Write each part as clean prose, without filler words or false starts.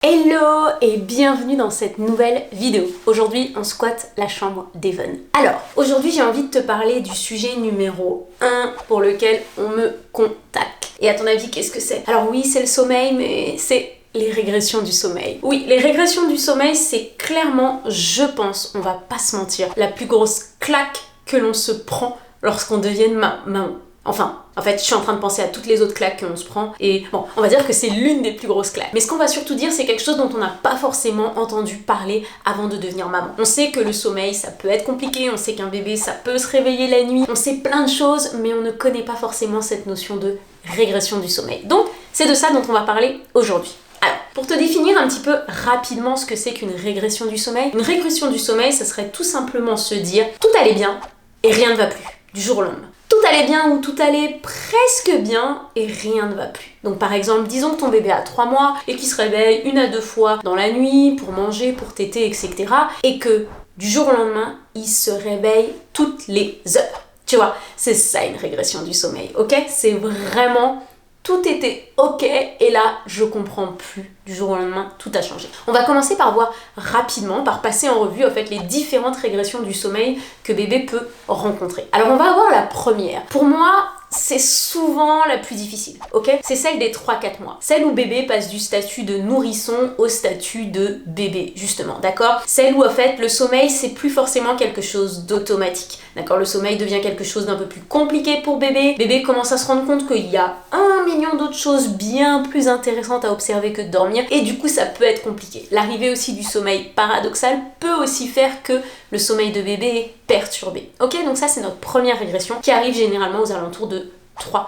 Hello et bienvenue dans cette nouvelle vidéo. Aujourd'hui, on squatte la chambre d'Evan. Alors, aujourd'hui, j'ai envie de te parler du sujet numéro 1 pour lequel on me contacte. Et à ton avis, qu'est-ce que c'est? Alors oui, c'est le sommeil, mais c'est les régressions du sommeil. Oui, les régressions du sommeil, c'est clairement, je pense, on va pas se mentir, la plus grosse claque que l'on se prend lorsqu'on devient maman. Enfin, en fait, je suis en train de penser à toutes les autres claques que l'on se prend et bon, on va dire que c'est l'une des plus grosses claques. Mais ce qu'on va surtout dire, c'est quelque chose dont on n'a pas forcément entendu parler avant de devenir maman. On sait que le sommeil, ça peut être compliqué, on sait qu'un bébé, ça peut se réveiller la nuit, on sait plein de choses, mais on ne connaît pas forcément cette notion de régression du sommeil. Donc, c'est de ça dont on va parler aujourd'hui. Alors, pour te définir un petit peu rapidement ce que c'est qu'une régression du sommeil, une régression du sommeil, ça serait tout simplement se dire tout allait bien et rien ne va plus, du jour au lendemain. Tout allait bien ou tout allait presque bien et rien ne va plus. Donc par exemple, disons que ton bébé a 3 mois et qu'il se réveille 1 à 2 fois dans la nuit pour manger, pour téter, etc. Et que du jour au lendemain, il se réveille toutes les heures. Tu vois, c'est ça une régression du sommeil, ok? C'est vraiment... Tout était ok et là, je comprends plus. Du jour au lendemain, tout a changé. On va commencer par voir rapidement, par passer en revue en fait les différentes régressions du sommeil que bébé peut rencontrer. Alors on va voir la première. Pour moi, c'est souvent la plus difficile, ok? C'est celle des 3-4 mois. Celle où bébé passe du statut de nourrisson au statut de bébé, justement, d'accord? Celle où en fait le sommeil c'est plus forcément quelque chose d'automatique, d'accord? Le sommeil devient quelque chose d'un peu plus compliqué pour bébé. Bébé commence à se rendre compte qu'il y a 1 million d'autres choses bien plus intéressantes à observer que de dormir et du coup ça peut être compliqué. L'arrivée aussi du sommeil paradoxal peut aussi faire que le sommeil de bébé est perturbé. Ok, donc ça c'est notre première régression qui arrive généralement aux alentours de 3-4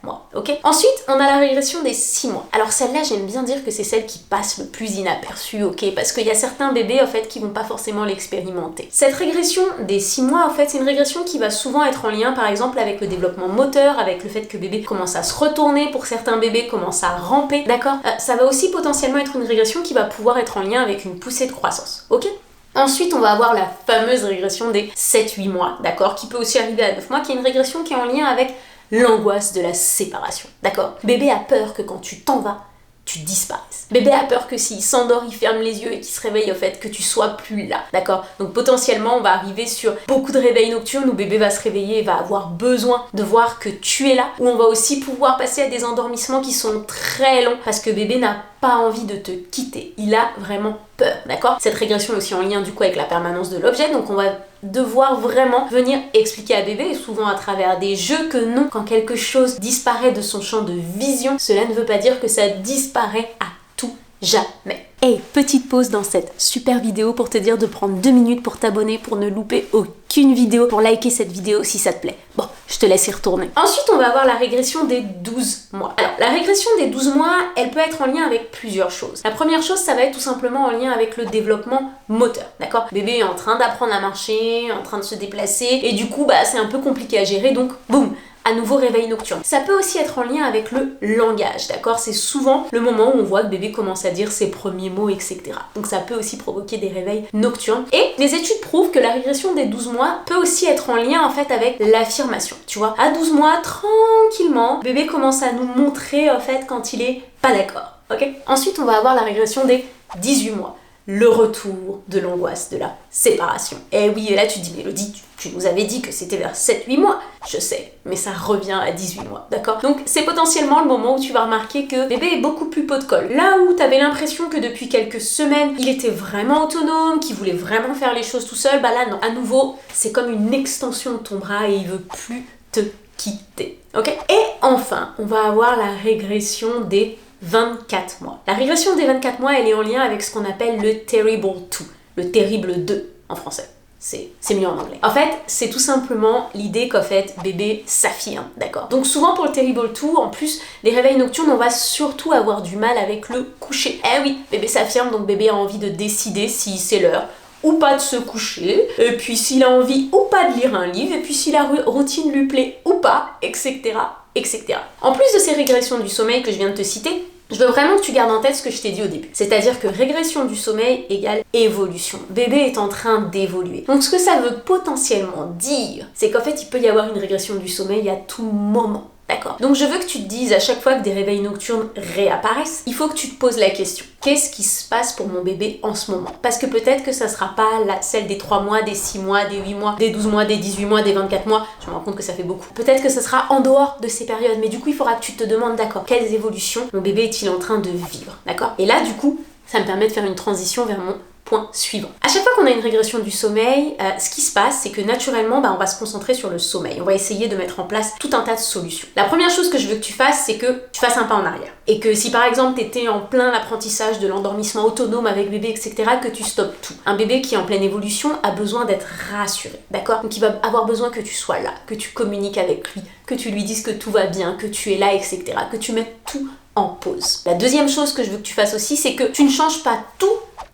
mois, ok? Ensuite, on a la régression des 6 mois. Alors celle-là, j'aime bien dire que c'est celle qui passe le plus inaperçue, ok? Parce qu'il y a certains bébés, en fait, qui vont pas forcément l'expérimenter. Cette régression des 6 mois, en fait, c'est une régression qui va souvent être en lien, par exemple, avec le développement moteur, avec le fait que bébé commence à se retourner, pour certains bébés commencent à ramper, d'accord? Ça va aussi potentiellement être une régression qui va pouvoir être en lien avec une poussée de croissance, ok? Ensuite, on va avoir la fameuse régression des 7-8 mois, d'accord, qui peut aussi arriver à 9 mois, qui est une régression qui est en lien avec l'angoisse de la séparation, d'accord? Bébé a peur que quand tu t'en vas, tu disparaisses. Bébé a peur que s'il s'endort, il ferme les yeux et qu'il se réveille, au fait, que tu sois plus là, d'accord? Donc potentiellement, on va arriver sur beaucoup de réveils nocturnes où bébé va se réveiller et va avoir besoin de voir que tu es là, où on va aussi pouvoir passer à des endormissements qui sont très longs parce que bébé n'a pas envie de te quitter. Il a vraiment peur, d'accord? Cette régression est aussi en lien du coup avec la permanence de l'objet, donc on va devoir vraiment venir expliquer à bébé, et souvent à travers des jeux, que non, quand quelque chose disparaît de son champ de vision, cela ne veut pas dire que ça disparaît à tout jamais. Hey, petite pause dans cette super vidéo pour te dire de prendre 2 minutes pour t'abonner, pour ne louper aucune vidéo, pour liker cette vidéo si ça te plaît. Bon, je te laisse y retourner. Ensuite, on va avoir la régression des 12 mois. Alors, la régression des 12 mois, elle peut être en lien avec plusieurs choses. La première chose, ça va être tout simplement en lien avec le développement moteur, d'accord? Bébé est en train d'apprendre à marcher, en train de se déplacer, et du coup, c'est un peu compliqué à gérer, donc boum, à nouveau réveil nocturne. Ça peut aussi être en lien avec le langage, d'accord? C'est souvent le moment où on voit que bébé commence à dire ses premiers mots, etc. Donc ça peut aussi provoquer des réveils nocturnes. Et les études prouvent que la régression des 12 mois peut aussi être en lien en fait avec l'affirmation, tu vois? À 12 mois, tranquillement, bébé commence à nous montrer en fait quand il est pas d'accord, ok? Ensuite, on va avoir la régression des 18 mois. Le retour de l'angoisse de la séparation. Et oui, et là tu te dis, Mélodie, tu nous avais dit que c'était vers 7-8 mois. Je sais, mais ça revient à 18 mois, d'accord? Donc c'est potentiellement le moment où tu vas remarquer que bébé est beaucoup plus pot de colle. Là où tu avais l'impression que depuis quelques semaines, il était vraiment autonome, qu'il voulait vraiment faire les choses tout seul, là non. À nouveau, c'est comme une extension de ton bras et il veut plus te quitter, ok? Et enfin, on va avoir la régression des 24 mois. La régression des 24 mois, elle est en lien avec ce qu'on appelle le Terrible 2, le terrible 2 en français. C'est mieux en anglais. En fait, c'est tout simplement l'idée qu'en fait, bébé s'affirme, d'accord? Donc souvent pour le Terrible 2, en plus des réveils nocturnes, on va surtout avoir du mal avec le coucher. Eh oui, bébé s'affirme, donc bébé a envie de décider si c'est l'heure ou pas de se coucher, et puis s'il a envie ou pas de lire un livre, et puis si la routine lui plaît ou pas, etc., etc. En plus de ces régressions du sommeil que je viens de te citer, je veux vraiment que tu gardes en tête ce que je t'ai dit au début. C'est-à-dire que régression du sommeil égale évolution. Bébé est en train d'évoluer. Donc ce que ça veut potentiellement dire, c'est qu'en fait, il peut y avoir une régression du sommeil à tout moment. d'accord? Donc je veux que tu te dises à chaque fois que des réveils nocturnes réapparaissent, il faut que tu te poses la question. Qu'est-ce qui se passe pour mon bébé en ce moment? Parce que peut-être que ça sera pas celle des 3 mois, des 6 mois, des 8 mois, des 12 mois, des 18 mois, des 24 mois. Je me rends compte que ça fait beaucoup. Peut-être que ça sera en dehors de ces périodes. Mais du coup, il faudra que tu te demandes, d'accord, quelles évolutions mon bébé est-il en train de vivre? D'accord? Et là, du coup, ça me permet de faire une transition vers mon point suivant. À chaque fois qu'on a une régression du sommeil, ce qui se passe, c'est que naturellement, on va se concentrer sur le sommeil. On va essayer de mettre en place tout un tas de solutions. La première chose que je veux que tu fasses, c'est que tu fasses un pas en arrière. Et que si par exemple, tu étais en plein apprentissage de l'endormissement autonome avec bébé, etc., que tu stoppes tout. Un bébé qui est en pleine évolution a besoin d'être rassuré, d'accord? Donc il va avoir besoin que tu sois là, que tu communiques avec lui, que tu lui dises que tout va bien, que tu es là, etc., que tu mettes tout en pause. La deuxième chose que je veux que tu fasses aussi, c'est que tu ne changes pas tout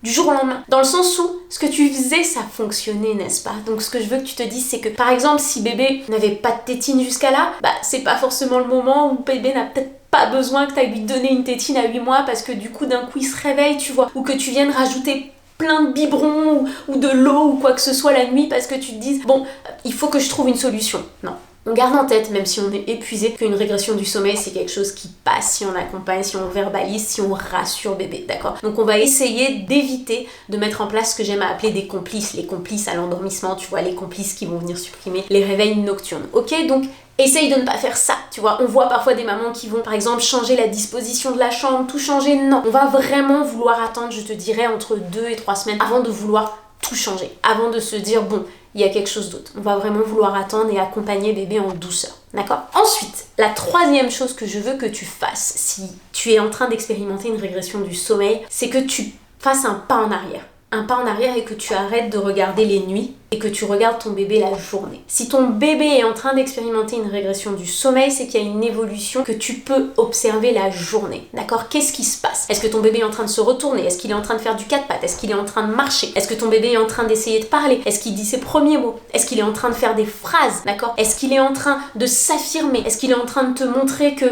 du jour au lendemain. Dans le sens où ce que tu faisais, ça fonctionnait, n'est-ce pas? Donc ce que je veux que tu te dises, c'est que par exemple, si bébé n'avait pas de tétine jusqu'à là, c'est pas forcément le moment où bébé n'a peut-être pas besoin que tu ailles lui donner une tétine à 8 mois parce que du coup d'un coup il se réveille, tu vois, ou que tu viennes rajouter plein de biberons ou de l'eau ou quoi que ce soit la nuit parce que tu te dises, bon, il faut que je trouve une solution. Non. On garde en tête, même si on est épuisé, qu'une régression du sommeil, c'est quelque chose qui passe si on accompagne, si on verbalise, si on rassure bébé, d'accord? Donc on va essayer d'éviter de mettre en place ce que j'aime appeler des complices, les complices à l'endormissement, tu vois, les complices qui vont venir supprimer les réveils nocturnes, ok? Donc essaye de ne pas faire ça, tu vois. On voit parfois des mamans qui vont, par exemple, changer la disposition de la chambre, tout changer. Non, on va vraiment vouloir attendre, je te dirais, entre 2 et 3 semaines avant de vouloir tout changer, avant de se dire, bon, il y a quelque chose d'autre. On va vraiment vouloir attendre et accompagner bébé en douceur, d'accord? Ensuite, la troisième chose que je veux que tu fasses, si tu es en train d'expérimenter une régression du sommeil, c'est que tu fasses un pas en arrière. Un pas en arrière et que tu arrêtes de regarder les nuits et que tu regardes ton bébé la journée. Si ton bébé est en train d'expérimenter une régression du sommeil, c'est qu'il y a une évolution que tu peux observer la journée. D'accord? Qu'est-ce qui se passe? Est-ce que ton bébé est en train de se retourner? Est-ce qu'il est en train de faire du quatre pattes? Est-ce qu'il est en train de marcher? Est-ce que ton bébé est en train d'essayer de parler? Est-ce qu'il dit ses premiers mots? Est-ce qu'il est en train de faire des phrases? D'accord? Est-ce qu'il est en train de s'affirmer? Est-ce qu'il est en train de te montrer que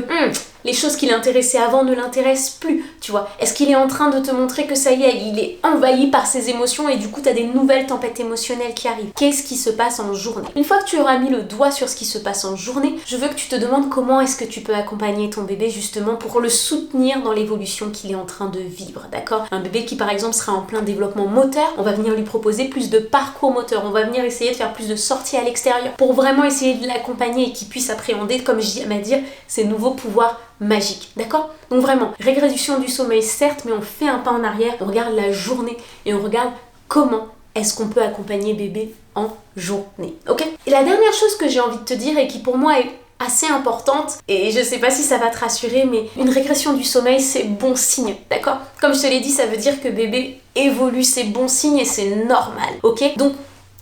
les choses qui l'intéressaient avant ne l'intéressent plus, tu vois? Est-ce qu'il est en train de te montrer que ça y est, il est envahi par ses émotions et du coup, tu as des nouvelles tempêtes émotionnelles qui arrivent? Qu'est-ce qui se passe en journée? Une fois que tu auras mis le doigt sur ce qui se passe en journée, je veux que tu te demandes comment est-ce que tu peux accompagner ton bébé justement pour le soutenir dans l'évolution qu'il est en train de vivre, d'accord? Un bébé qui par exemple sera en plein développement moteur, on va venir lui proposer plus de parcours moteur, on va venir essayer de faire plus de sorties à l'extérieur pour vraiment essayer de l'accompagner et qu'il puisse appréhender, comme j'aime à dire, ses nouveaux pouvoirs magiques, d'accord? Donc vraiment, régression du sommeil certes, mais on fait un pas en arrière, on regarde la journée et on regarde comment est-ce qu'on peut accompagner bébé en journée, ok? Et la dernière chose que j'ai envie de te dire et qui pour moi est assez importante, et je sais pas si ça va te rassurer, mais une régression du sommeil, c'est bon signe, d'accord? Comme je te l'ai dit, ça veut dire que bébé évolue, c'est bon signe et c'est normal, ok? Donc,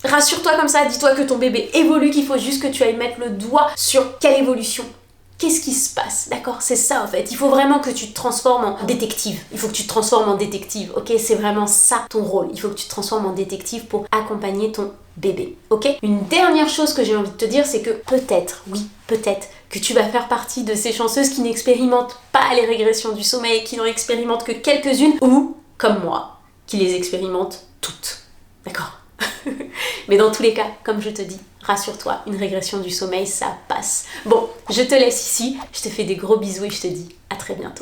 rassure-toi comme ça, dis-toi que ton bébé évolue, qu'il faut juste que tu ailles mettre le doigt sur quelle évolution. Qu'est-ce qui se passe, d'accord? C'est ça en fait. Il faut vraiment que tu te transformes en détective. Il faut que tu te transformes en détective, ok? C'est vraiment ça ton rôle. Il faut que tu te transformes en détective pour accompagner ton bébé, ok? Une dernière chose que j'ai envie de te dire, c'est que peut-être, oui, peut-être que tu vas faire partie de ces chanceuses qui n'expérimentent pas les régressions du sommeil, qui n'en expérimentent que quelques-unes, ou, comme moi, qui les expérimentent toutes, d'accord? Mais dans tous les cas, comme je te dis, rassure-toi, une régression du sommeil, ça passe. Bon, je te laisse ici, je te fais des gros bisous et je te dis à très bientôt.